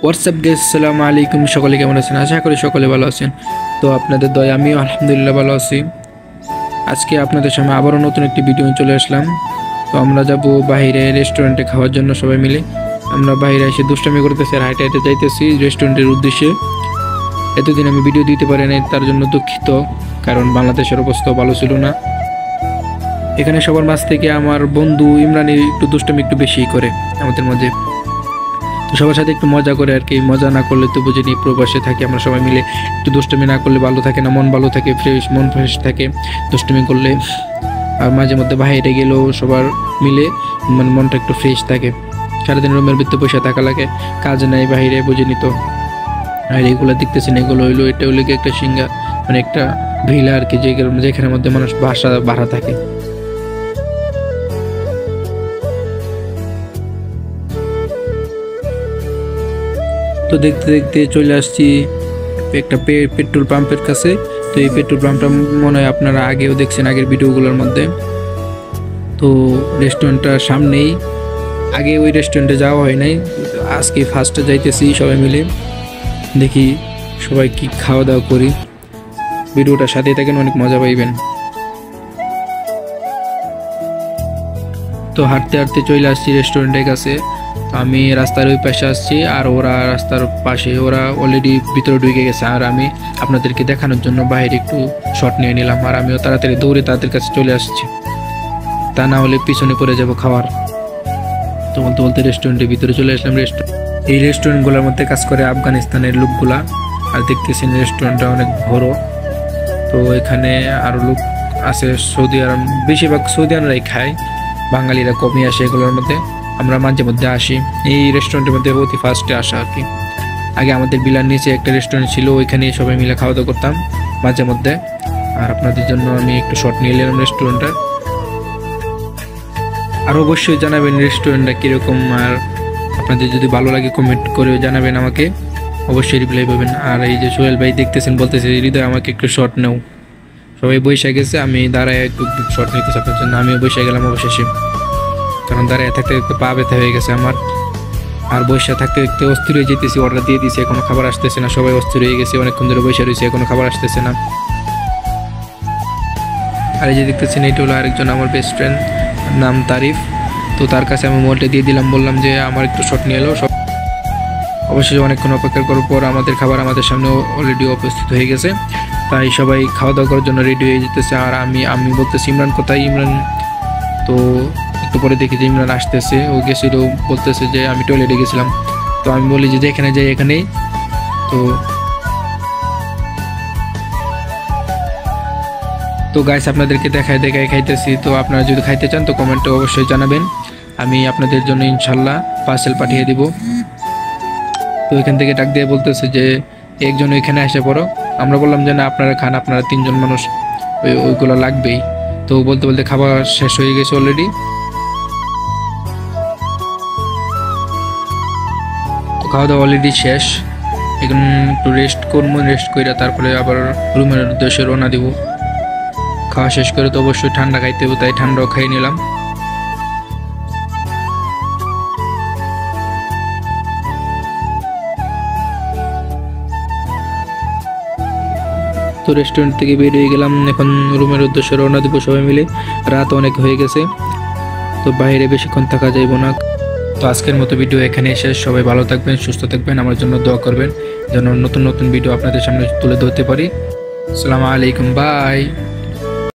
WhatsApp guys, আসসালামু আলাইকুম। সকলে কেমন আছেন? আশা করি সকলে ভালো আছেন। তো আপনাদের দয়া আমিও আলহামদুলিল্লাহ ভালো আছি। আজকে আপনাদের সামনে আবারও নতুন একটি ভিডিও চলে আসলাম। তো আমরা যাব বাইরে রেস্টুরেন্টে খাওয়ার জন্য সবাই মিলে। আমরা বাইরে এসে দুষ্টামি করতেছি আর হাইটে হাইটে যাইতেছি রেস্টুরেন্টের উদ্দেশ্যে। এতদিন আমি ভিডিও দিতে পারি নাই, তার জন্য দুঃখিত, কারণ বাংলাদেশের অবস্থা ভালো ছিল না। এখানে সবার মাঝ থেকে আমার বন্ধু ইমরান একটু দুষ্টামি একটু বেশিই করে আমাদের মধ্যে। তো সবার সাথে একটু মজা করে আর কি, মজা না করলে তো বুঝিনি, প্রবাসে থাকি আমরা সবাই মিলে, একটু দুষ্টমি না করলে ভালো থাকে না, মন ভালো থাকে, মন ফ্রেশ থাকে দুষ্টমি করলে। আর মাঝে মধ্যে বাইরে গেলেও সবার মিলে মানে মনটা একটু ফ্রেশ থাকে। সারাদিন রুমের ভিতরে পয়সা থাকা লাগে, কাজ নাই বাইরে, বুঝিনি তো। আর এগুলো দেখতেছেন, এগুলো হইলো, এটা হইলে কি একটা সিঙ্গা মানে একটা ভিলা আর কি, যেখানের মধ্যে মানুষ বাসা ভাড়া থাকে। তো দেখতে দেখতে চলে আসছি একটা পেট্রোল পাম্পের কাছে। তো এই পেট্রোল পাম্পটা মনে হয় আপনারা আগেও দেখছেন আগের ভিডিওগুলোর মধ্যে। তো রেস্টুরেন্টটার সামনেই, আগে ওই রেস্টুরেন্টে যাওয়া হয় নাই, আজকে ফার্স্টে যাইতেছি সবাই মিলে। দেখি সবাই কি খাওয়া দাওয়া করি, ভিডিওটার সাথে থাকেন, অনেক মজা পাইবেন। তো হাঁটতে হাঁটতে চলে আসছি রেস্টুরেন্টের কাছে। আমি রাস্তার ওই পাশে আসছি আর ওরা রাস্তার পাশে, ওরা অলরেডি ভিতরে ঢুকে গেছে। আর আমি আপনাদেরকে দেখানোর জন্য বাইরে একটু শট নিয়ে নিলাম, আর আমিও তাড়াতাড়ি দৌড়ে তাদের কাছে চলে আসছি, তা না হলে পিছনে পড়ে যাব খাওয়ার। তো বলতে বলতে রেস্টুরেন্টের ভিতরে চলে আসলাম। এই রেস্টুরেন্টগুলোর মধ্যে কাজ করে আফগানিস্তানের লোকগুলা। আর দেখতেছেন রেস্টুরেন্টটা অনেক বড়। তো এখানে আরও লোক আছে, সৌদি আরব, বেশিরভাগ সৌদি আরবরাই খায়, বাঙালিরা কমই আসে এগুলোর মধ্যে। আমরা মাঝে মধ্যে আসি এই রেস্টুরেন্টের মধ্যে, অতি ফার্স্টে আসা আর কি। আগে আমাদের বিলার নিচে একটা রেস্টুরেন্ট ছিল, ওইখানে সবাই মিলে খাওয়া দাওয়া করতাম মাঝে মধ্যে। আর আপনাদের জন্য আমি একটু শর্ট নিয়ে নিলাম রেস্টুরেন্টটা। আর অবশ্যই জানাবেন রেস্টুরেন্টটা কীরকম, আর আপনাদের যদি ভালো লাগে কমেন্ট করে জানাবেন আমাকে, অবশ্যই রিপ্লাই পাবেন। আর এই যে সোহেল ভাই দেখতেছেন, বলতেছে হৃদয় আমাকে একটু শর্ট নেও। সবাই বসে গেছে, আমি দাঁড়ায় একটু শর্ট নিতেছি আপনার জন্য। আমিও বসে গেলাম অবশেষে, কারণ দাঁড়িয়ে থাকতে একটু পা ব্যথা হয়ে গেছে আমার। আর বসে থাকতে একটু অস্থির হয়ে যেতেছি, অর্ডার দিয়ে দিয়েছি, এখনো খাবার আসতেছে না, সবাই অস্থির হয়ে গেছে, অনেকক্ষণ ধরে বসে রয়েছে, এখনো খাবার আসতেছে না। আর এই যে দেখতেছেন, এটা হলো আরেকজন আমার বেস্ট ফ্রেন্ড, নাম তারিফ। তো তার কাছে আমি মোবাইলটা দিয়ে দিলাম, বললাম যে আমার একটু শট নিয়ে এলো। অবশ্যই অনেকক্ষণ অপেক্ষা করার পর আমাদের খাবার আমাদের সামনে অলরেডি উপস্থিত হয়ে গেছে। তাই সবাই খাওয়া দাওয়া করার জন্য রেডি হয়ে যেতেছে। আর আমি বলতেছি ইমরান কোথায়, ইমরান? তো একটু পরে দেখি যে ইমরান আসতেছে, ও গেছিল, বলতেছে যে আমি টয়লেটে গেছিলাম। তো আমি বলি যে এখানে যাই, এখানেই। তো গাইস আপনাদেরকে দেখায় খাইতেছি। তো আপনারা যদি খাইতে চান তো কমেন্টে অবশ্যই জানাবেন, আমি আপনাদের জন্য ইনশাল্লাহ পার্সেল পাঠিয়ে দিব। তো এখান থেকে ডাক দিয়ে বলতেছে যে একজন ওইখানে এসে পড়ো। আমরা বললাম যে না, আপনারা খান, আপনারা 3 জন মানুষ, ওইগুলো লাগবেই। তো বলতে বলতে খাবার শেষ হয়ে গেছে অলরেডি। তো খাওয়া দাওয়া অলরেডি শেষ, এখন একটু রেস্ট করবো, রেস্ট করে তারপরে আবার রুমের উদ্দেশ্যে রওনা দিব। খাওয়া শেষ করে তো অবশ্যই ঠান্ডা খাইতে হবে, তাই ঠান্ডাও খাইয়ে নিলাম। তো রেস্টুরেন্ট থেকে বের হয়ে গেলাম, এখন রুমের উদ্দেশ্যে রওনা দিব সবাই মিলে। রাত অনেক হয়ে গেছে, তো বাইরে বেশিক্ষণ থাকা যাইব না। তো আজকের মতো ভিডিও এখানে শেষ। সবাই ভালো থাকবেন, সুস্থ থাকবেন, আমার জন্য দোয়া করবেন যেন নতুন নতুন ভিডিও আপনাদের সামনে তুলে ধরতে পারি। আসসালামু আলাইকুম, বাই।